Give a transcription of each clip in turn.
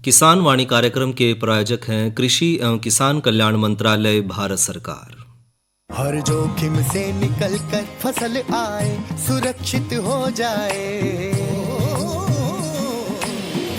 किसान वाणी कार्यक्रम के प्रायोजक हैं कृषि एवं किसान कल्याण मंत्रालय, भारत सरकार। हर जोखिम से निकल कर फसल आए, सुरक्षित हो जाए।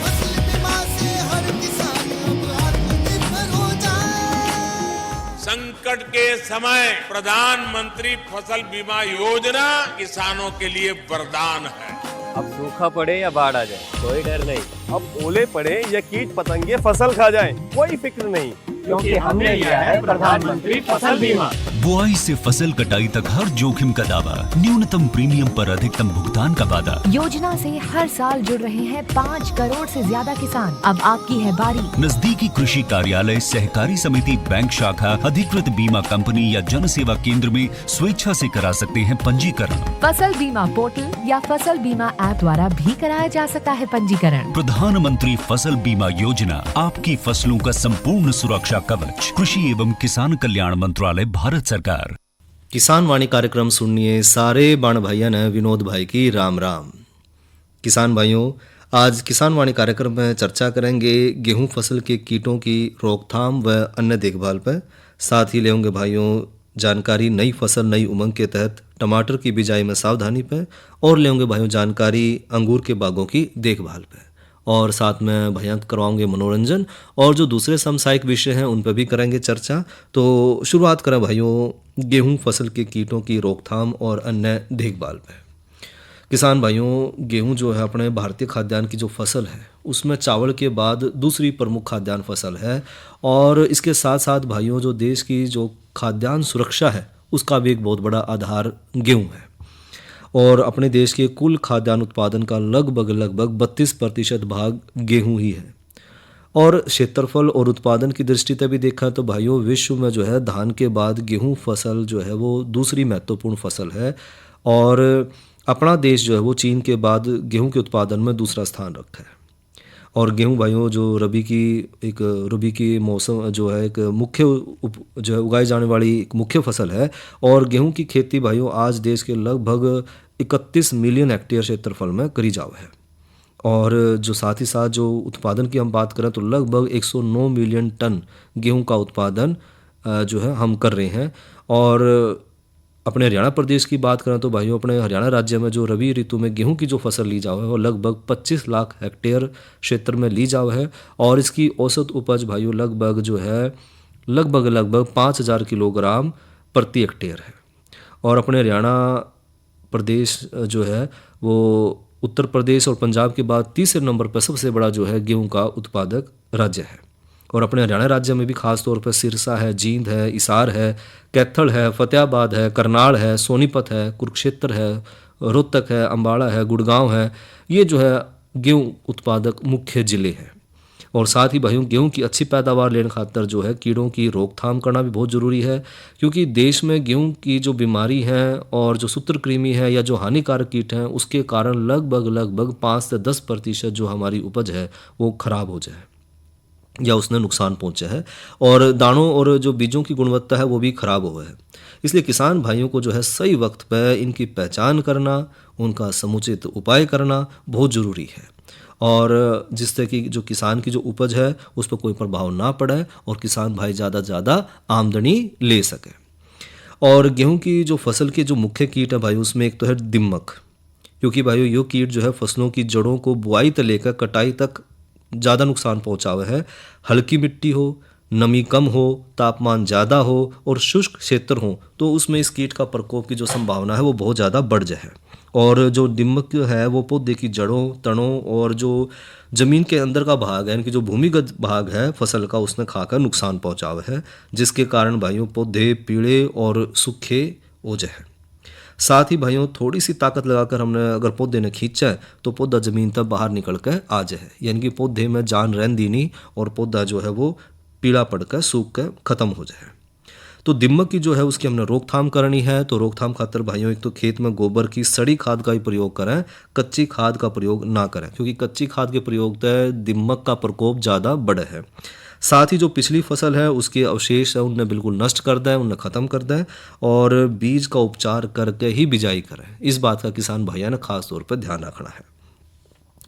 फसल बीमा से हर किसान अब आत्मनिर्भर हो जाए। संकट के समय प्रधानमंत्री फसल बीमा योजना किसानों के लिए वरदान है। अब सूखा पड़े या बाढ़ आ जाए, कोई डर नहीं। अब ओले पड़े या कीट पतंगे फसल खा जाए, कोई फिक्र नहीं, क्योंकि हमने लिया है प्रधानमंत्री फसल बीमा। बुआई से फसल कटाई तक हर जोखिम का दावा, न्यूनतम प्रीमियम पर अधिकतम भुगतान का वादा। योजना से हर साल जुड़ रहे हैं 5 करोड़ से ज्यादा किसान। अब आपकी है बारी। नजदीकी कृषि कार्यालय, सहकारी समिति, बैंक शाखा, अधिकृत बीमा कंपनी या जन सेवा केंद्र में स्वेच्छा से करा सकते हैं पंजीकरण। फसल बीमा पोर्टल या फसल बीमा ऐप द्वारा भी कराया जा सकता है पंजीकरण। प्रधानमंत्री फसल बीमा योजना, आपकी फसलों का संपूर्ण सुरक्षा कवच। कृषि एवं किसान कल्याण मंत्रालय, भारत सरकार। किसान वाणी कार्यक्रम सुनिए सारे बाण भाइयों ने विनोद भाई की राम राम। किसान भाइयों, आज किसान वाणी कार्यक्रम में चर्चा करेंगे गेहूं फसल के कीटों की रोकथाम व अन्य देखभाल पर। साथ ही लेंगे भाइयों जानकारी नई फसल नई उमंग के तहत टमाटर की बिजाई में सावधानी पर, और लेंगे भाइयों जानकारी अंगूर के बागों की देखभाल पर, और साथ में भैया करवाओगे मनोरंजन, और जो दूसरे समसामयिक विषय हैं उन पर भी करेंगे चर्चा। तो शुरुआत करें भाइयों गेहूं फसल के कीटों की रोकथाम और अन्य देखभाल पर। किसान भाइयों, गेहूं जो है अपने भारतीय खाद्यान्न की जो फसल है उसमें चावल के बाद दूसरी प्रमुख खाद्यान्न फसल है, और इसके साथ साथ भाइयों जो देश की जो खाद्यान्न सुरक्षा है उसका भी एक बहुत बड़ा आधार गेहूं है। और अपने देश के कुल खाद्यान्न उत्पादन का लगभग 32% भाग गेहूं ही है। और क्षेत्रफल और उत्पादन की दृष्टि से भी देखा तो भाइयों विश्व में जो है धान के बाद गेहूं फसल जो है वो दूसरी महत्वपूर्ण फसल है, और अपना देश जो है वो चीन के बाद गेहूं के उत्पादन में दूसरा स्थान रखता है। और गेहूं भाइयों जो रबी की मौसम जो है एक मुख्य जो है उगाई जाने वाली एक मुख्य फसल है। और गेहूं की खेती भाइयों आज देश के लगभग 31 मिलियन हेक्टेयर क्षेत्रफल में करी जाव है। और जो साथ ही साथ जो उत्पादन की हम बात करें तो लगभग 109 मिलियन टन गेहूं का उत्पादन जो है हम कर रहे हैं। और अपने हरियाणा प्रदेश की बात करें तो भाइयों अपने हरियाणा राज्य में जो रबी ऋतु में गेहूं की जो फसल ली जाओ है वो लगभग 25 लाख हेक्टेयर क्षेत्र में ली जाओ है, और इसकी औसत उपज भाइयों लगभग जो है लगभग 5000 किलोग्राम प्रति हेक्टेयर है। और अपने हरियाणा प्रदेश जो है वो उत्तर प्रदेश और पंजाब के बाद तीसरे नंबर पर सबसे बड़ा जो है गेहूं का उत्पादक राज्य है। और अपने हरियाणा राज्य में भी खास तौर पर सिरसा है, जींद है, हिसार है, कैथल है, फतेहाबाद है, करनाल है, सोनीपत है, कुरुक्षेत्र है, रोहतक है, अम्बाड़ा है, गुड़गांव है, ये जो है गेहूं उत्पादक मुख्य जिले हैं। और साथ ही भाइयों गेहूं की अच्छी पैदावार लेने खातर जो है कीड़ों की रोकथाम करना भी बहुत ज़रूरी है, क्योंकि देश में गेहूं की जो बीमारी है और जो सूत्रकृमि है या जो हानिकारक कीट हैं उसके कारण लगभग 5 से 10% जो हमारी उपज है वो खराब हो जाए या उसने नुकसान पहुंचा है, और दानों और जो बीजों की गुणवत्ता है वो भी खराब हुआ है। इसलिए किसान भाइयों को जो है सही वक्त पर इनकी पहचान करना, उनका समुचित उपाय करना बहुत ज़रूरी है, और जिससे कि जो किसान की जो उपज है उस पर कोई प्रभाव ना पड़े और किसान भाई ज़्यादा से ज़्यादा आमदनी ले सके। और गेहूं की जो फसल के जो मुख्य कीट है भाई उसमें एक तो है दीमक, क्योंकि भाइयों ये कीट जो है फसलों की जड़ों को बुआई से लेकर कटाई तक ज़्यादा नुकसान पहुंचावे है। हल्की मिट्टी हो, नमी कम हो, तापमान ज़्यादा हो और शुष्क क्षेत्र हो तो उसमें इस कीट का प्रकोप की जो संभावना है वो बहुत ज़्यादा बढ़ जाए। और जो दीमक है वो पौधे की जड़ों, तनों और जो ज़मीन के अंदर का भाग है, इनकी जो भूमिगत भाग है फसल का उसने खाकर नुकसान पहुंचावे है, जिसके कारण भाइयों पौधे पीले और सूखे हो जाए। साथ ही भाइयों थोड़ी सी ताकत लगाकर हमने अगर पौधे ने खींचा है तो पौधा ज़मीन तक बाहर निकल कर आ जाए, यानी कि पौधे में जान रहती नहीं और पौधा जो है वो पीला पड़कर सूख कर ख़त्म हो जाए। तो दीमक की जो है उसकी हमने रोकथाम करनी है। तो रोकथाम खातर भाइयों एक तो खेत में गोबर की सड़ी खाद का ही प्रयोग करें, कच्ची खाद का प्रयोग ना करें, क्योंकि कच्ची खाद के प्रयोग से दीमक का प्रकोप ज़्यादा बढ़े है। साथ ही जो पिछली फसल है उसके अवशेष है उन्हें बिल्कुल नष्ट कर दें, उन्हें ख़त्म कर दें, और बीज का उपचार करके ही बिजाई करें। इस बात का किसान भाइयों ने खास तौर पर ध्यान रखना है।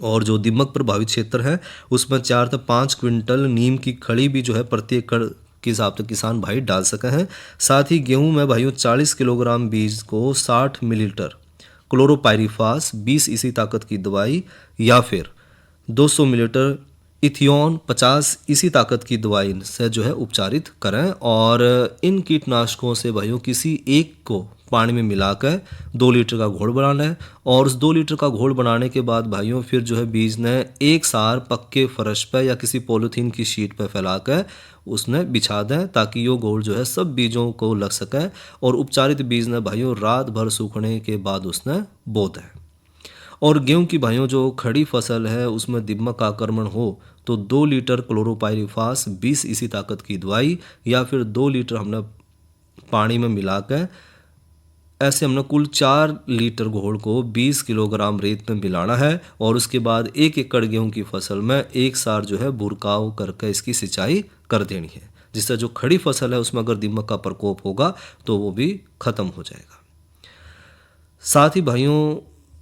और जो दीमक प्रभावित क्षेत्र है उसमें 4 से 5 क्विंटल नीम की खड़ी भी जो है प्रति एकड़ के हिसाब से किसान भाई डाल सके हैं। साथ ही गेहूं में भाइयों 40 किलोग्राम बीज को 60 मिलीलीटर क्लोरोपाइरीफास 20 इसी ताकत की दवाई या फिर 200 मिलीलीटर इथियोन 50 इसी ताकत की दवाई से जो है उपचारित करें। और इन कीटनाशकों से भाइयों किसी एक को पानी में मिलाकर 2 लीटर का घोल बनाना है और उस 2 लीटर का घोल बनाने के बाद भाइयों फिर जो है बीज ने एक सार पक्के फर्श पर या किसी पॉलीथीन की शीट पर फैलाकर उसने बिछा दें ताकि ये घोल जो है सब बीजों को लग सके और उपचारित बीज ने भाइयों रात भर सूखने के बाद उसने बो दें। और गेहूं की भाइयों जो खड़ी फसल है उसमें दीमक आक्रमण हो तो 2 लीटर क्लोरोपाइरीफास 20 इसी ताकत की दवाई या फिर 2 लीटर हमने पानी में मिलाकर ऐसे हमने कुल 4 लीटर घोल को 20 किलोग्राम रेत में मिलाना है और उसके बाद 1 एकड़ गेहूं की फसल में एक सार जो है बुरकाव करके इसकी सिंचाई कर देनी है, जिससे जो खड़ी फसल है उसमें अगर दीमक का प्रकोप होगा तो वो भी खत्म हो जाएगा। साथ ही भाइयों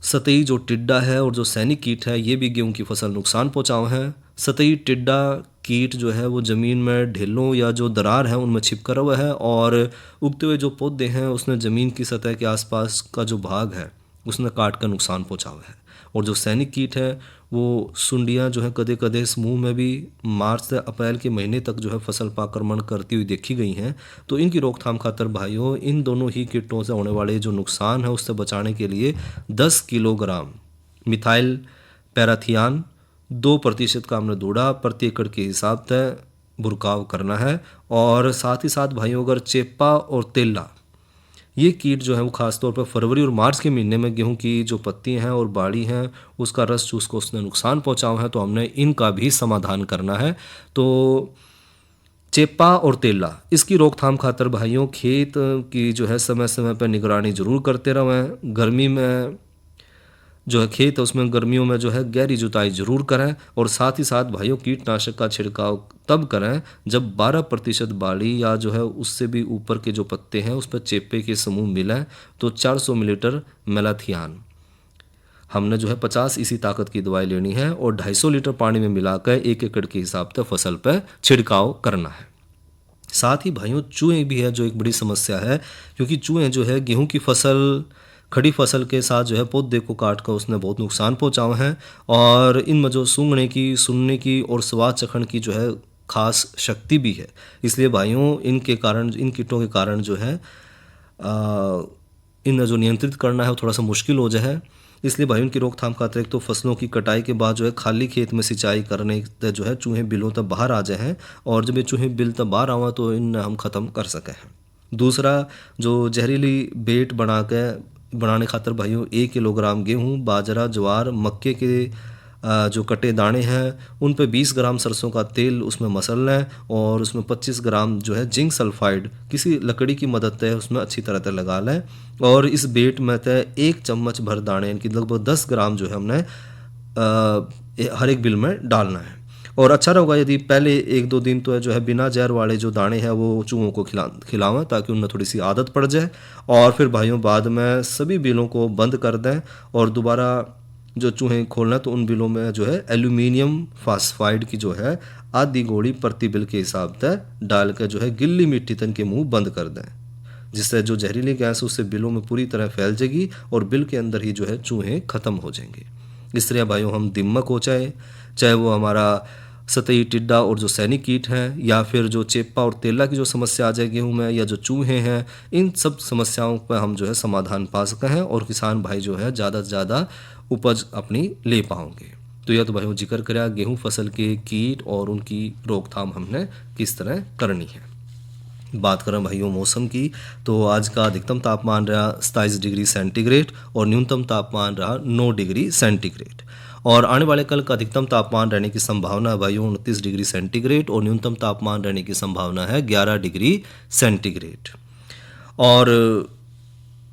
सतही जो टिड्डा है और जो सैनिक कीट है ये भी गेहूं की फसल नुकसान पहुंचाओ है। सतही टिड्डा कीट जो है वो ज़मीन में ढेलों या जो दरार है उनमें छिपकर हुआ है और उगते हुए जो पौधे हैं उसने ज़मीन की सतह के आसपास का जो भाग है उसने काट कर नुकसान पहुंचाया है। और जो सैनिक कीट है वो सुंडियाँ जो है कदे कदे समूह में भी मार्च से अप्रैल के महीने तक जो है फसल पर आक्रमण करती हुई देखी गई हैं। तो इनकी रोकथाम खातर भाइयों इन दोनों ही कीटों से होने वाले जो नुकसान है उससे बचाने के लिए 10 किलोग्राम मिथाइल पैराथियान 2% का हमने दूड़ा प्रति एकड़ के हिसाब से बुरकाव करना है। और साथ ही साथ भाइयों अगर चेपा और तेला ये कीट जो है वो खासतौर पर फरवरी और मार्च के महीने में गेहूं की जो पत्तियां हैं और बाड़ी हैं उसका रस चूस को उसने नुकसान पहुंचाया है, तो हमने इनका भी समाधान करना है। तो चेपा और तेला इसकी रोकथाम खातर भाइयों खेत की जो है समय समय पर निगरानी जरूर करते रहें। गर्मी में जो है खेत है उसमें गर्मियों में जो है गहरी जुताई जरूर करें और साथ ही साथ भाइयों कीटनाशक का छिड़काव तब करें जब 12% बाली या जो है उससे भी ऊपर के जो पत्ते हैं उस पर चेपे के समूह मिलें तो 400 मिलीलीटर मेलाथियान हमने जो है 50 इसी ताकत की दवाई लेनी है और 250 लीटर पानी में मिलाकर 1 एकड़ के हिसाब से फसल पर छिड़काव करना है। साथ ही भाइयों चूहे भी है जो एक बड़ी समस्या है, क्योंकि चूहे जो है गेहूं की फसल खड़ी फसल के साथ जो है पौधे को काट कर उसने बहुत नुकसान पहुंचाए हैं और इनमें जो सूंघने की सुनने की और स्वाद चखने की जो है खास शक्ति भी है। इसलिए भाइयों इनके कारण इन कीटों के कारण जो है इन्हें जो नियंत्रित करना है वो थोड़ा सा मुश्किल हो जाए। इसलिए भाइयों की रोकथाम खातिर एक तो फसलों की कटाई के बाद जो है खाली खेत में सिंचाई करने से जो है चूहे बिलों तक बाहर आ जाए हैं और जब ये चूहे बिल तक बाहर आवा तो इन हम ख़त्म कर सकें हैं। दूसरा जो जहरीली बेट बनाने खातर भाइयों 1 किलोग्राम गेहूं बाजरा ज्वार मक्के के जो कटे दाने हैं उन पे 20 ग्राम सरसों का तेल उसमें मसल लें और उसमें 25 ग्राम जो है जिंक सल्फाइड किसी लकड़ी की मदद से उसमें अच्छी तरह से लगा लें और इस बेट में तय 1 चम्मच भर दाने इनकी लगभग 10 ग्राम जो है हमने हर एक बिल में डालना है। और अच्छा रहेगा यदि पहले 1-2 दिन तो जो है बिना जहर वाले जो दाने हैं वो चूहों को खिलावें ताकि उनमें थोड़ी सी आदत पड़ जाए और फिर भाइयों बाद में सभी बिलों को बंद कर दें और दोबारा जो चूहे खोलना तो उन बिलों में जो है एल्यूमिनियम फास्फाइड की जो है आधी गोली प्रति बिल के हिसाब से डाल कर जो है गिल्ली मिट्टी तन के मुंह बंद कर दें, जिससे जो जहरीली गैस उससे बिलों में पूरी तरह फैल जाएगी और बिल के अंदर ही जो है चूहे ख़त्म हो जाएंगे। इस तरह भाइयों हम दीमक हो चाहे वो हमारा सतही टिड्डा और जो सैनिक कीट हैं या फिर जो चेपा और तेला की जो समस्या आ जाए गेहूँ में या जो चूहे हैं, इन सब समस्याओं पर हम जो है समाधान पा सके हैं और किसान भाई जो है ज़्यादा से ज़्यादा उपज अपनी ले पाओगे। तो यह तो भाइयों जिक्र करा गेहूँ फसल के कीट और उनकी रोकथाम हमने किस तरह करनी है। बात करें भाइयों मौसम की तो आज का अधिकतम तापमान रहा 27 डिग्री सेंटीग्रेड और न्यूनतम तापमान रहा 9 डिग्री सेंटीग्रेड और आने वाले कल का अधिकतम तापमान रहने की संभावना है भाइयों 29 डिग्री सेंटीग्रेड और न्यूनतम तापमान रहने की संभावना है 11 डिग्री सेंटीग्रेड। और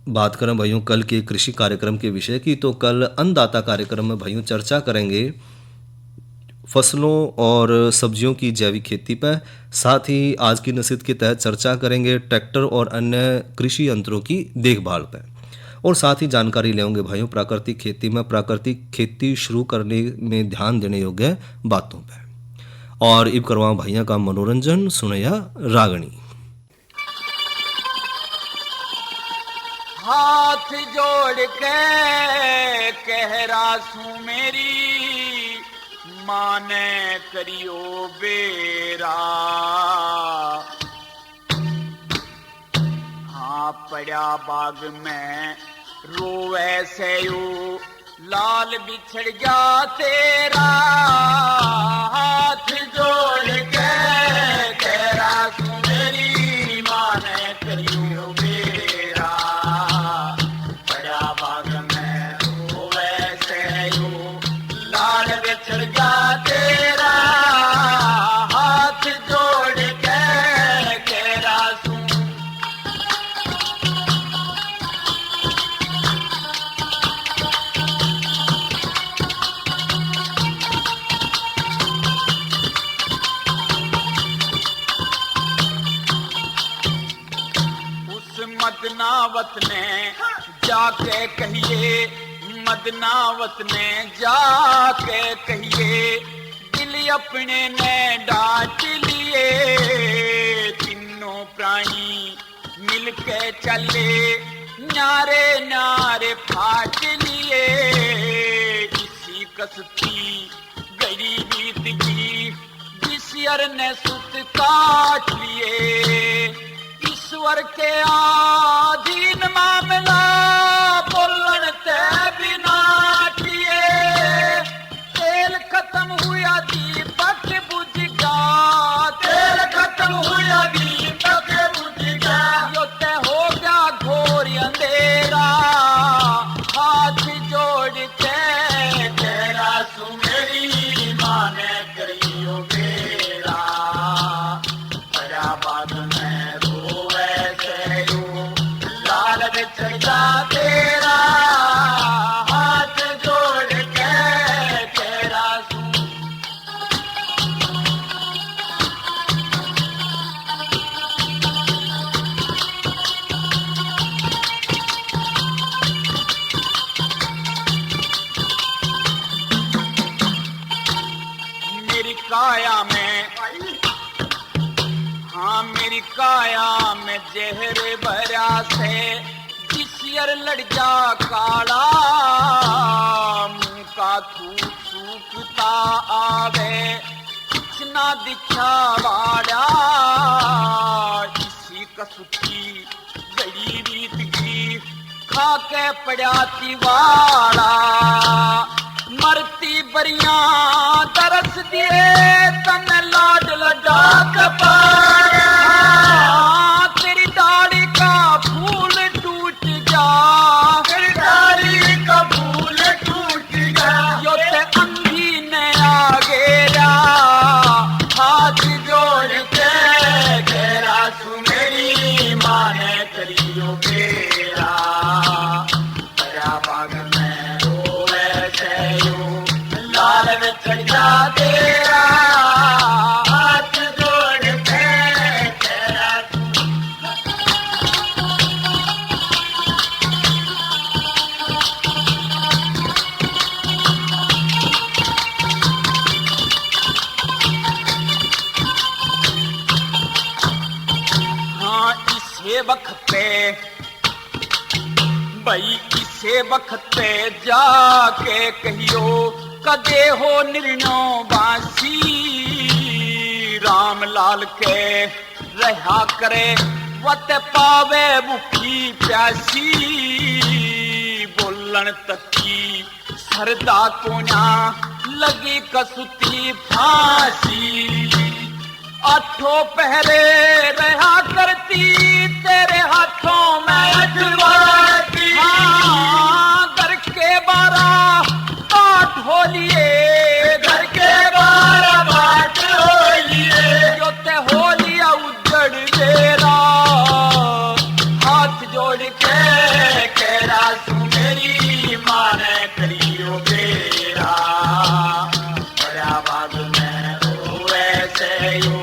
बात करें भाइयों कल के कृषि कार्यक्रम के विषय की तो कल अन्नदाता कार्यक्रम में भाइयों चर्चा करेंगे फसलों और सब्जियों की जैविक खेती पर। साथ ही आज की नसीहत के तहत चर्चा करेंगे ट्रैक्टर और अन्य कृषि यंत्रों की देखभाल पर। और साथ ही जानकारी लेंगे भाइयों प्राकृतिक खेती में प्राकृतिक खेती शुरू करने में ध्यान देने योग्य बातों पर। और इब करवाओ भैया का मनोरंजन सुनैया रागणी। हाथ जोड़ के कह रासू मेरी माने करियो बेरा, हाँ पड़ा बाग में रोवे से यू लाल बिछड़ जा तेरा। हाथ जोड़ के कह रासू मेरी माने करियो बेरा, बिछड़ जा तेरा। हाथ जोड़ के केरा सुन, उस मदनावत ने जाके कहिए, मदनावत ने जाके कहिए दिल अपने ने डांट लिए। तीनों प्राणी मिलके चले नारे नारे फाट लिए। इसी कसती गई बीत की जिसर ने सुत काट लिए। ईश्वर के आधीन मामला बोलन ते बिना किए। तेल खत्म हुआ दीपक बुझ गया, तेल खत्म हुआ दीपक बुझ गया। यो ते हो गया घोर अंधेरा। हाथ जोड़ के तेरा सुमेरी माने करियो बेरा। बड़ा बाग में रोवे से यू लाल बिछड़ जा तेरा। हाथ जोड़ के तेरा सुन, मेरी काया में, हाँ मेरी काया में जहर भरा से जिसर लड़ जा काला। मुंह का थूक सूखता आवे कुछ ना दिखा वाड़ा। इसी कसुती गड़ी रीत की खा के पड़ाती वाला। मरती बरिया तरस दिए तन लाड लडा कपाया। तेरी दाढ़ी का फूल टूट जा, तेरी दाढ़ी का फूल टूट जा। यो ते अंधी ने आ गेरा। हाथ जोड़ के घेरा सुमेरी माने करियो बेरा। बड़ा बाग में रोवे से यू लाल बिछड़ जा तेरा। हाथ जोड़ के तेरा इसे वक्त पे भाई इसे वक्त पे जाके कहियो कदे हो निर्णो बासी। राम लाल के रहा करे वत पावे भूखी प्यासी। बोलन तकी सरदा कोना लगी कसुती फांसी। आठों पहरे रहा करती तेरे हाथों में अजवाती। हाँ घर के 12 बाट हो लिए, घर के 12 बाट हो लिए। जो ते हो लिया उजड़ तेरा। हाथ जोड़ के केरा सुमेरी माने करियो बेरा। बड़ा बाग में रोवे से यू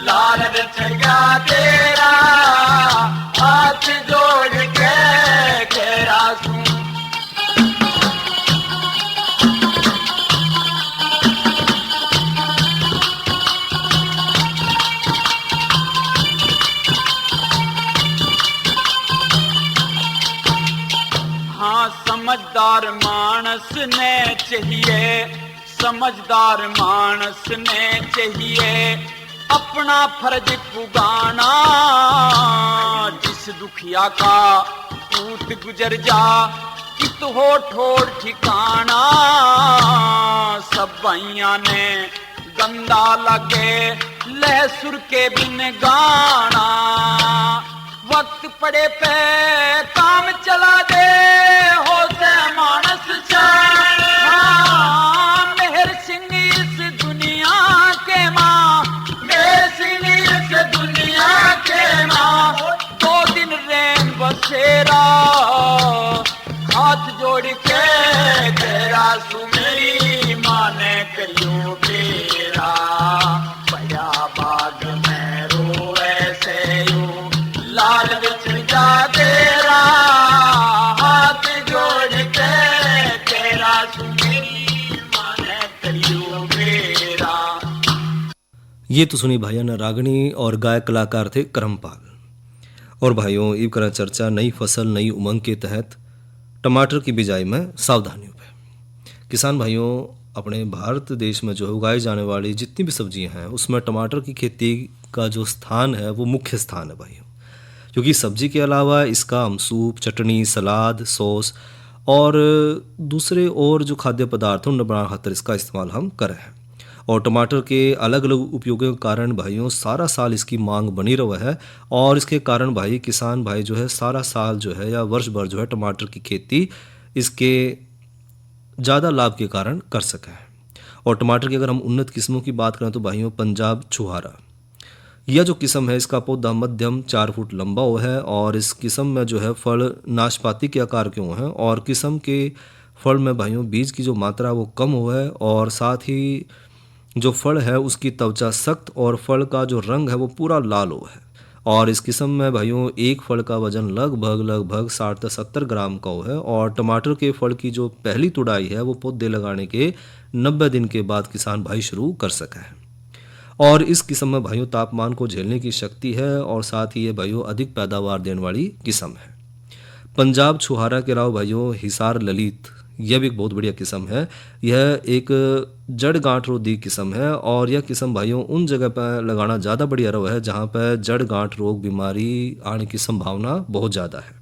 लाल बिछड़ गया तेरा। हाथ जोड़ के तेरा चाहिए, समझदार मानस ने चाहिए अपना फर्ज पुगाना। जिस दुखिया का पूत गुजर जा कित हो ठोर ठिकाना। सब भाइया ने गंदा लगे लहसुर के बिन गाना। वक्त पड़े पे काम चला दे होते मानस मेहर सिंह इस दुनिया के माँ, मेहर सिंह इस दुनिया के माँ। 2 दिन रैन बसेरा हाथ जोड़ के तेरा सुमेरी माने करियो बेरा। बड़ा बाग में रोए से यूं लाल बिछ जा तेरा। हाथ जोड़ के तेरा सुमेरी माने करियो बेरा। ये तो सुनी भाइयों ने रागनी और गायक कलाकार थे करमपाल। और भाइयों इब करा चर्चा नई फसल नई उमंग के तहत टमाटर की बिजाई में सावधानियों पे। किसान भाइयों अपने भारत देश में जो उगाई जाने वाली जितनी भी सब्जियां हैं उसमें टमाटर की खेती का जो स्थान है वो मुख्य स्थान है भाइयों। क्योंकि सब्जी के अलावा इसका हम सूप, चटनी, सलाद, सॉस और दूसरे और जो खाद्य पदार्थ हैं उन्हें बनाने खातिर इसका इस्तेमाल हम कर रहे हैं। और टमाटर के अलग अलग उपयोगों के कारण भाइयों सारा साल इसकी मांग बनी रहा है। और इसके कारण भाई किसान भाई जो है सारा साल जो है या वर्ष भर जो है टमाटर की खेती इसके ज़्यादा लाभ के कारण कर सके हैं। और टमाटर की अगर हम उन्नत किस्मों की बात करें तो भाइयों पंजाब छुहारा यह जो किस्म है इसका पौधा मध्यम 4 फुट लंबा हुआ है। और इस किस्म में जो है फल नाशपाती के आकार के हुए हैं। और किस्म के फल में भाइयों बीज की जो मात्रा वो कम हुआ है। और साथ ही जो फल है उसकी त्वचा सख्त और फल का जो रंग है वो पूरा लाल हुआ है। और इस किस्म में भाइयों एक फल का वजन लगभग 60 से 70 ग्राम का है। और टमाटर के फल की जो पहली तुड़ाई है वो पौधे लगाने के 90 दिन के बाद किसान भाई शुरू कर सका है। और इस किस्म में भाइयों तापमान को झेलने की शक्ति है। और साथ ही ये भाइयों अधिक पैदावार देने वाली किस्म है। पंजाब छुहारा के अलावा भाइयों हिसार ललित यह भी एक बहुत बढ़िया किस्म है। यह एक जड़ गांठ रोधी किस्म है। और यह किस्म भाइयों उन जगह पर लगाना ज़्यादा बढ़िया रहा है जहाँ पर जड़ गांठ रोग बीमारी आने की संभावना बहुत ज़्यादा है।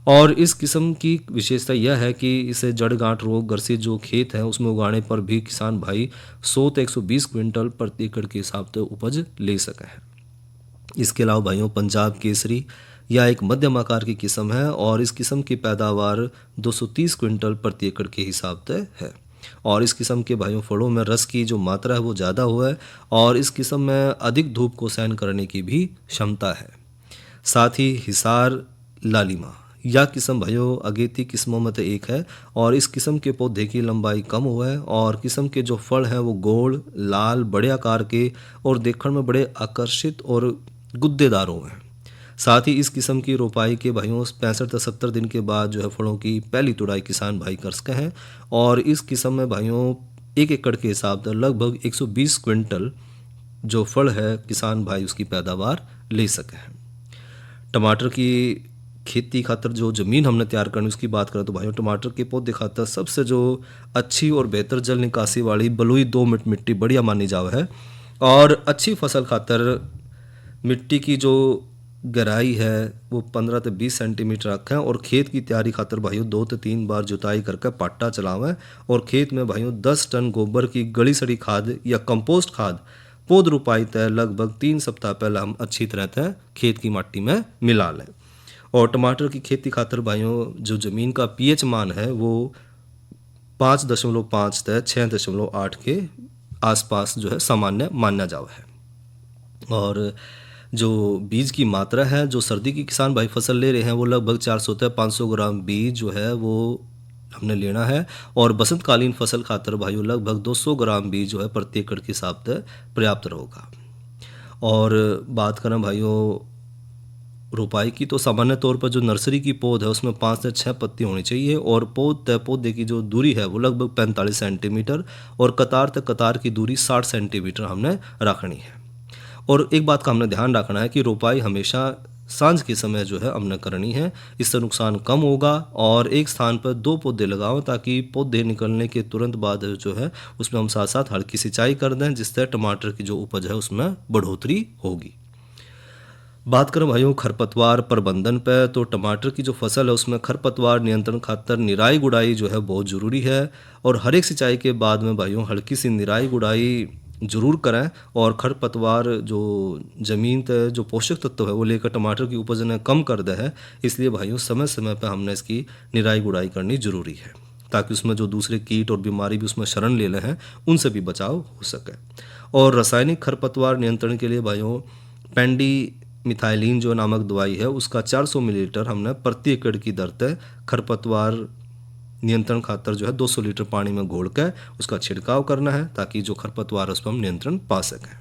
और इस किस्म की विशेषता यह है कि इसे जड़ गांठ रोग ग्रसित जो खेत है उसमें उगाने पर भी किसान भाई 100 से 120 क्विंटल प्रति एकड़ के हिसाब से उपज ले सके हैं। इसके अलावा भाइयों पंजाब केसरी यह एक मध्यम आकार की किस्म है। और इस किस्म की पैदावार 230 क्विंटल प्रति एकड़ के हिसाब से है। और इस किस्म के भाइयों फलों में रस की जो मात्रा है वो ज़्यादा हुआ है। और इस किस्म में अधिक धूप को सहन करने की भी क्षमता है। साथ ही हिसार लालिमा यह किस्म भाइयों अगेती किस्मों में से एक है। और इस किस्म के पौधे की लंबाई कम हुआ है। और किस्म के जो फल हैं वो गोल लाल बड़े आकार के और देखने में बड़े आकर्षित और गुद्देदार हुए हैं। साथ ही इस किस्म की रोपाई के भाइयों 65 से 70 दिन के बाद जो है फलों की पहली तुड़ाई किसान भाई कर सके हैं। और इस किस्म में भाइयों 1 एकड़ के हिसाब से लगभग 120 क्विंटल जो फल है किसान भाई उसकी पैदावार ले सके हैं। टमाटर की खेती खातर जो ज़मीन हमने तैयार करनी उसकी बात करें तो भाइयों टमाटर के पौधे खातर सबसे जो अच्छी और बेहतर जल निकासी वाली बलुई 2 मिट्टी बढ़िया मानी जावे है। और अच्छी फसल खातर मिट्टी की जो गहराई है वो 15 से 20 सेंटीमीटर रखें। और खेत की तैयारी खातर भाइयों 2 से 3 बार जुताई करके पाट्टा चलावें। और खेत में भाइयों 10 टन गोबर की गली सड़ी खाद या कंपोस्ट खाद पौध रोपाई तय लगभग 3 सप्ताह पहले हम अच्छी तरह से खेत की मिट्टी में मिला लें। और टमाटर की खेती खातर भाइयों जो ज़मीन का पीएच मान है वो 5.5 से 6.8 के आसपास जो है सामान्य माना जावा है। और जो बीज की मात्रा है जो सर्दी की किसान भाई फसल ले रहे हैं वो लगभग 400 से 500 ग्राम बीज जो है वो हमने लेना है। और बसंतकालीन फसल खातर भाइयों लगभग 200 ग्राम बीज जो है प्रति एकड़ के हिसाब से पर्याप्त रहेगा। और बात करें भाइयों रोपाई की तो सामान्य तौर पर जो नर्सरी की पौध है उसमें 5 से 6 पत्ती होनी चाहिए। और पौधे की जो दूरी है वो लगभग 45 सेंटीमीटर और कतार तक कतार की दूरी 60 सेंटीमीटर हमने रखनी है। और एक बात का हमने ध्यान रखना है कि रोपाई हमेशा सांझ के समय जो है हमने करनी है। इससे नुकसान कम होगा और एक स्थान पर 2 पौधे लगाओ ताकि पौधे निकलने के तुरंत बाद जो है उसमें हम साथ साथ हल्की सिंचाई कर दें, जिससे टमाटर की जो उपज है उसमें बढ़ोतरी होगी। बात करें भाइयों खरपतवार प्रबंधन पर, तो टमाटर की जो फसल है उसमें खरपतवार नियंत्रण खातर निराई गुड़ाई जो है बहुत ज़रूरी है और हर एक सिंचाई के बाद में भाइयों हल्की सी निराई गुड़ाई ज़रूर करें। और खरपतवार जो ज़मीन पर जो पोषक तत्व है वो लेकर टमाटर की उपज ने कम कर दे है, इसलिए भाइयों समय समय पर हमने इसकी निराई गुड़ाई करनी ज़रूरी है ताकि उसमें जो दूसरे कीट और बीमारी भी उसमें शरण ले लें हैं उनसे भी बचाव हो सके। और रासायनिक खरपतवार नियंत्रण के लिए भाइयों पेंडी मिथाइलिन जो नामक दवाई है उसका 400 मिलीलीटर हमने प्रति एकड़ की दर से खरपतवार नियंत्रण खातर जो है 200 लीटर पानी में घोल कर उसका छिड़काव करना है ताकि जो खरपतवार उस पर हम नियंत्रण पा सकें।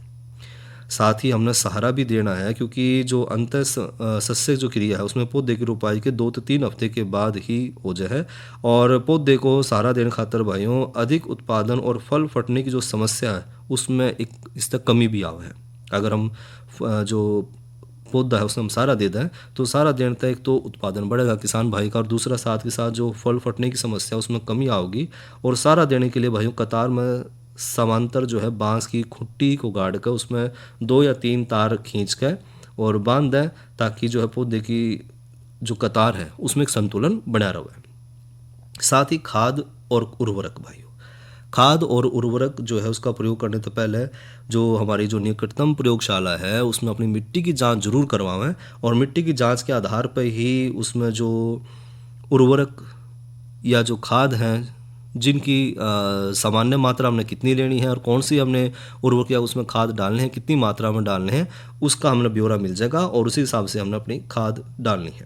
साथ ही हमने सहारा भी देना है क्योंकि जो अंत सस्य जो क्रिया है उसमें पौधे की रोपाई के 2 से 3 हफ्ते के बाद ही हो जाए और पौधे को सहारा देने खातर भाइयों अधिक उत्पादन और फल फटने की जो समस्या है उसमें एक इस तक कमी भी आवे है। अगर हम जो पौधा है उसमें हम सारा दे दें तो सारा देने तक एक तो उत्पादन बढ़ेगा किसान भाई का और दूसरा साथ के साथ जो फल फटने की समस्या उसमें कमी आओगी। और सारा देने के लिए भाइयों कतार में समांतर जो है बांस की खुट्टी को गाड़ कर उसमें 2 या 3 तार खींच कर और बांध दें ताकि जो है पौधे की जो कतार है उसमें एक संतुलन बना रहे। साथ ही खाद और उर्वरक भाइयों, खाद और उर्वरक जो है उसका प्रयोग करने से पहले जो हमारी जो निकटतम प्रयोगशाला है उसमें अपनी मिट्टी की जांच जरूर करवाएं और मिट्टी की जांच के आधार पर ही उसमें जो उर्वरक या जो खाद हैं जिनकी सामान्य मात्रा हमने कितनी लेनी है और कौन सी हमने उर्वरक या उसमें खाद डालने हैं कितनी मात्रा में डालने हैं उसका हमें ब्यौरा मिल जाएगा और उसी हिसाब से हमने अपनी खाद डालनी है।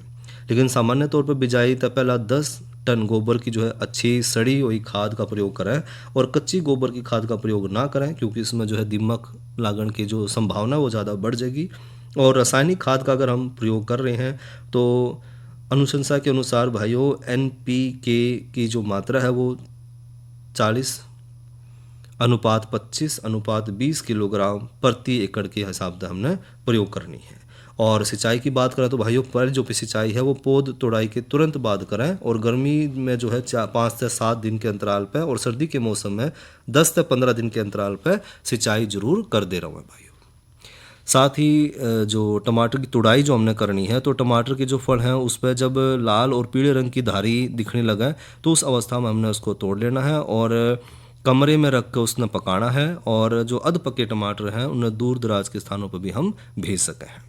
लेकिन सामान्य तौर पर बिजाई तक पहला 10 टन गोबर की जो है अच्छी सड़ी हुई खाद का प्रयोग करें और कच्ची गोबर की खाद का प्रयोग ना करें क्योंकि इसमें जो है दीमक लागण की जो संभावना वो ज़्यादा बढ़ जाएगी। और रासायनिक खाद का अगर हम प्रयोग कर रहे हैं तो अनुशंसा के अनुसार भाइयों NPK की जो मात्रा है वो 40:25:20 किलोग्राम प्रति एकड़ के हिसाब से हमने प्रयोग करनी है। और सिंचाई की बात करें तो भाइयों पर जो सिंचाई है वो पौध तोड़ाई के तुरंत बाद करें और गर्मी में जो है 5 से 7 दिन के अंतराल पर और सर्दी के मौसम में 10 से 15 दिन के अंतराल पर सिंचाई जरूर कर दे रहा हूँ भाइयों। साथ ही जो टमाटर की तुड़ाई जो हमने करनी है तो टमाटर के जो फल हैं उस पर जब लाल और पीले रंग की धारी दिखने लगे तो उस अवस्था में हमने उसको तोड़ लेना है और कमरे में रख कर उसने पकाना है और जो अध पके टमाटर हैं उन्हें दूर दराज के स्थानों पर भी हम भेज सकें हैं।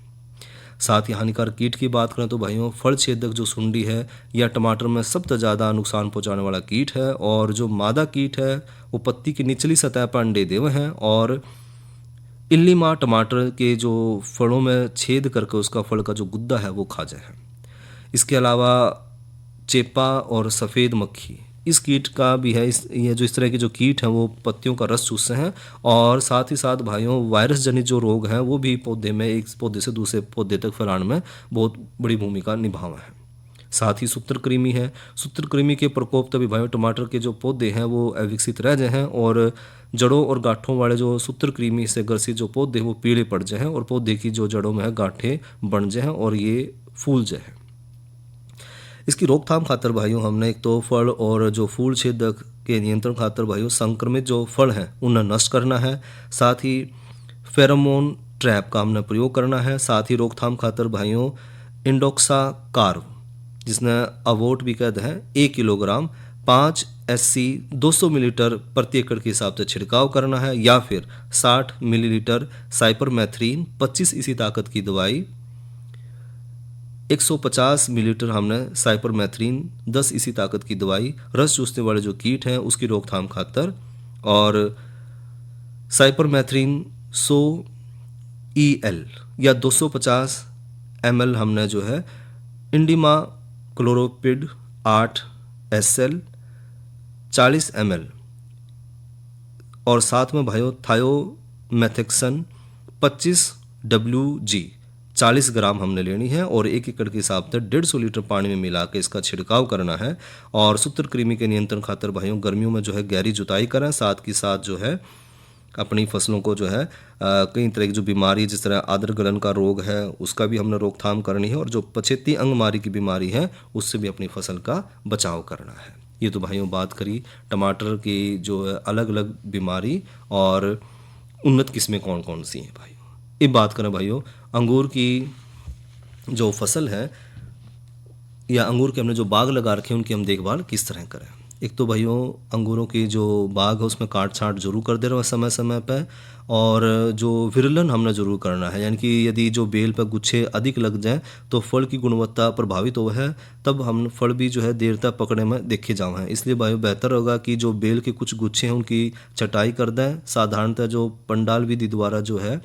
साथ ही हानिकारक कीट की बात करें तो भाइयों फल छेदक जो सुंडी है या टमाटर में सबसे ज़्यादा नुकसान पहुंचाने वाला कीट है और जो मादा कीट है वो पत्ती की निचली सतह पर अंडे देवे हैं और इल्लीमा टमाटर के जो फलों में छेद करके उसका फल का जो गुद्दा है वो खा जाए। इसके अलावा चेपा और सफ़ेद मक्खी इस कीट का भी है। ये जो इस तरह के जो कीट हैं वो पत्तियों का रस चूसते हैं और साथ ही साथ भाइयों वायरस जनित जो रोग हैं वो भी पौधे में एक पौधे से दूसरे पौधे तक फैलाने में बहुत बड़ी भूमिका निभावा है। साथ ही सूत्रकृमि है। सूत्रकृमि के प्रकोप तभी भाइयों टमाटर के जो पौधे हैं वो अविकसित रह जाए हैं और जड़ों और गांठों वाले जो सूत्रकृमि से ग्रसित जो पौधे वो पीले पड़ जाए हैं और पौधे की जो जड़ों में है गांठें बन जाए हैं और ये फूल जाए। इसकी रोकथाम खातर भाइयों हमने एक तो फल और जो फूल छेदक के नियंत्रण खातर भाइयों संक्रमित जो फल हैं उन्हें नष्ट करना है। साथ ही फेरोमोन ट्रैप का हमने प्रयोग करना है। साथ ही रोकथाम खातर भाइयों इंडोक्सा कार्व जिसने अवोट भी कहते हैं 1 किलोग्राम 5 SC 200 मिलीलीटर प्रति एकड़ के हिसाब से छिड़काव करना है या फिर 60 मिलीलीटर साइपरमेथ्रिन 25 इसी ताकत की दवाई 150 मिलीलीटर हमने साइपरमेथ्रिन 10 इसी ताकत की दवाई रस चूसने वाले जो कीट हैं उसकी रोकथाम खातर और साइपरमेथ्रिन 100 EL या 250 ml हमने जो है इंडिमा क्लोरोपिड 8 SL 40 ml और साथ में भाइयों थायोमेथेक्सन 25 WG 40 ग्राम हमने लेनी है और 1 एकड़ के हिसाब से 150 लीटर पानी में मिला के इसका छिड़काव करना है। और सूत्रकृमि के नियंत्रण खातर भाइयों गर्मियों में जो है गहरी जुताई करें, साथ ही साथ जो है अपनी फसलों को जो है कई तरह की जो बीमारी, जिस तरह आद्र गलन का रोग है, उसका भी हमने रोकथाम करनी है, और जो पछेती अंगमारी की बीमारी है उससे भी अपनी फसल का बचाव करना है। ये तो भाइयों बात करी टमाटर की जो है अलग अलग बीमारी और उन्नत किस्में कौन कौन सी हैं भाइयों। एक बात करें भाइयों अंगूर की जो फसल है या अंगूर के हमने जो बाग लगा रखे हैं उनकी हम देखभाल किस तरह करें। एक तो भाइयों अंगूरों की जो बाग है उसमें काट छांट जरूर कर दे रहे हैं समय समय पर, और जो विरलन हमने जरूर करना है, यानी कि यदि जो बेल पर गुच्छे अधिक लग जाएं तो फल की गुणवत्ता प्रभावित हो है, तब हम फल भी जो है देर तक पकड़ने में देखे जाए हैं। इसलिए भाइयों बेहतर होगा कि जो बेल के कुछ गुच्छे हैं उनकी छटाई कर दें। साधारणतः जो पंडाल विधि द्वारा जो है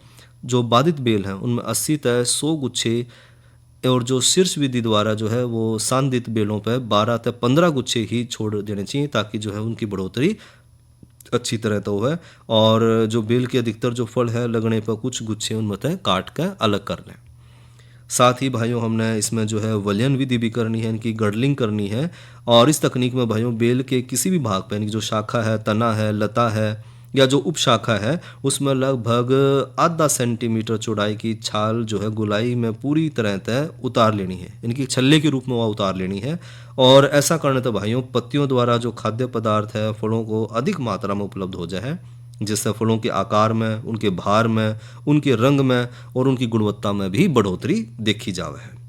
जो बाधित बेल हैं उनमें 80 तक 100 गुच्छे, और जो शीर्ष विधि द्वारा जो है वो सांदित बेलों पर 12 तक 15 गुच्छे ही छोड़ देने चाहिए, ताकि जो है उनकी बढ़ोतरी अच्छी तरह तो है। और जो बेल के अधिकतर जो फल है लगने पर कुछ गुच्छे उनमें तय काट कर अलग कर लें। साथ ही भाइयों हमने इसमें जो है वलयन विधि भी करनी है, इनकी गडलिंग करनी है। और इस तकनीक में भाइयों बेल के किसी भी भाग पर, यानी जो शाखा है, तना है, लता है या जो उपशाखा है, उसमें लगभग आधा सेंटीमीटर चौड़ाई की छाल जो है गुलाई में पूरी तरह तय उतार लेनी है, इनकी छल्ले के रूप में वह उतार लेनी है। और ऐसा करने तो भाइयों पत्तियों द्वारा जो खाद्य पदार्थ है फलों को अधिक मात्रा में उपलब्ध हो जाए, जिससे फलों के आकार में, उनके भार में, उनके रंग में और उनकी गुणवत्ता में भी बढ़ोतरी देखी जावे है।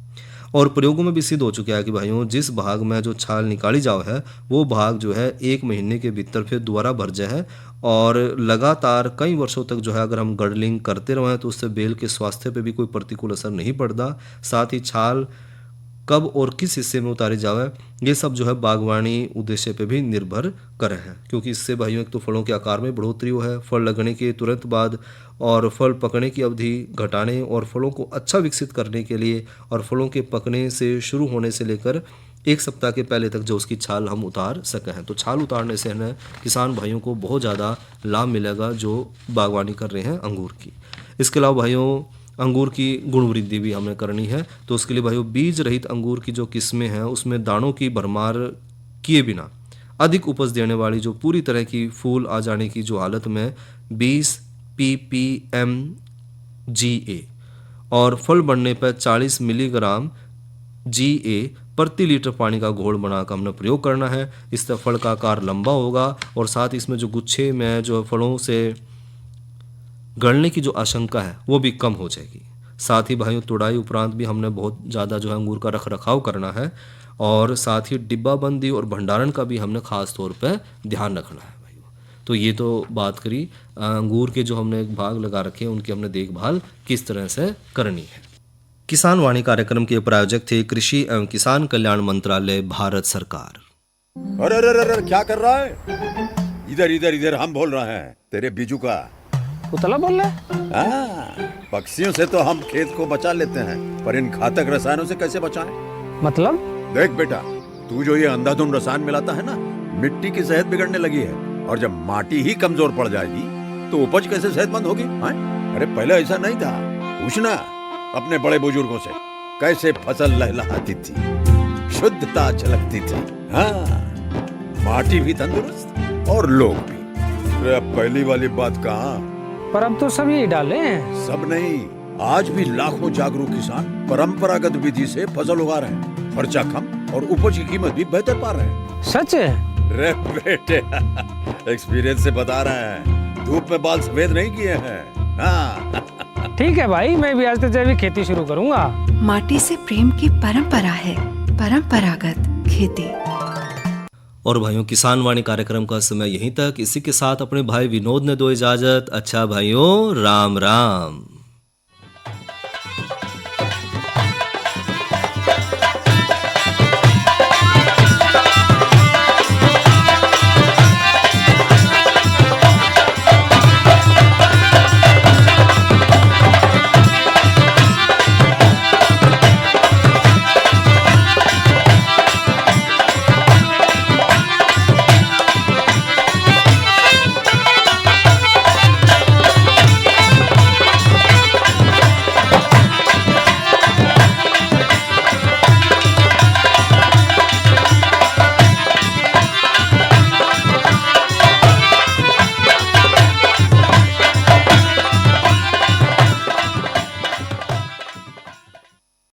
और प्रयोगों में भी सिद्ध हो चुका है कि भाइयों जिस भाग में जो छाल निकाली जाओ है वो भाग जो है 1 महीने के भीतर फिर दोबारा भर जाए है, और लगातार कई वर्षों तक जो है अगर हम गडलिंग करते रहें तो उससे बेल के स्वास्थ्य पे भी कोई प्रतिकूल असर नहीं पड़ता। साथ ही छाल कब और किस हिस्से में उतारी जावे ये सब जो है बागवानी उद्देश्य पे भी निर्भर करे हैं, क्योंकि इससे भाइयों एक तो फलों के आकार में बढ़ोतरी हो है, फल लगने के तुरंत बाद और फल पकने की अवधि घटाने और फलों को अच्छा विकसित करने के लिए, और फलों के पकने से शुरू होने से लेकर 1 सप्ताह के पहले तक जो उसकी छाल हम उतार सके हैं। तो छाल उतारने से है किसान भाइयों को बहुत ज़्यादा लाभ मिलेगा जो बागवानी कर रहे हैं अंगूर की। इसके अलावा भाइयों अंगूर की गुण वृद्धि भी हमें करनी है, तो उसके लिए भाइयों बीज रहित अंगूर की जो किस्में हैं उसमें दानों की भरमार किए बिना अधिक उपज देने वाली जो पूरी तरह की फूल आ जाने की जो हालत में 20 ppm GA और फल बढ़ने पर 40 मिलीग्राम GA प्रति लीटर पानी का घोल बनाकर हमने प्रयोग करना है। इससे फल का आकार लंबा होगा और साथ ही इसमें जो गुच्छे में जो फलों से गलने की जो आशंका है वो भी कम हो जाएगी। साथ ही भाइयों तुड़ाई उपरांत भी हमने बहुत ज़्यादा जो है अंगूर का रख रखाव करना है, और साथ ही डिब्बाबंदी और भंडारण का भी हमने खास तौर पर ध्यान रखना है भाइयों। तो ये तो बात करी अंगूर के जो हमने एक भाग लगा रखे हैं उनकी हमने देखभाल किस तरह से करनी है। किसान वाणी कार्यक्रम के प्रायोजक थे कृषि एवं किसान कल्याण मंत्रालय, भारत सरकार। अरे अरे अरे क्या कर रहा है? इधर इधर इधर हम बोल रहे हैं तेरे बीजू का। उतला बोल रहा है? हाँ, पक्षियों से तो हम खेत को बचा लेते हैं, पर इन घातक रसायनों से कैसे बचाएं? मतलब? देख बेटा, तू जो ये अंधाधुंध रसायन मिलाता है ना, मिट्टी की सेहत बिगड़ने लगी है, और जब माटी ही कमजोर पड़ जाएगी तो उपज कैसे सेहतमंद होगी? अरे पहले ऐसा नहीं था, पूछना अपने बड़े बुजुर्गों से, कैसे फसल लहलहाती थी, शुद्धता झलकती थी। हाँ, माटी भी तंदुरुस्त और लोग भी। अरे अब पहली वाली बात कहाँ? पर अब तो सब यही डाले हैं। सब नहीं, आज भी लाखों जागरूक किसान परंपरागत विधि से फसल उगा रहे हैं, खर्चा कम और उपज की कीमत भी बेहतर पा रहे हैं। सच है? रे बेटे, एक्सपीरियंस से बता रहे हैं, धूप में बाल सफेद नहीं किए हैं। हाँ। ठीक है भाई, मैं भी आज से जैविक खेती शुरू करूंगा। माटी से प्रेम की परंपरा है, परंपरागत खेती। और भाइयों किसान वाणी कार्यक्रम का समय यहीं तक। इसी के साथ अपने भाई विनोद ने दो इजाजत। अच्छा भाइयों, राम राम।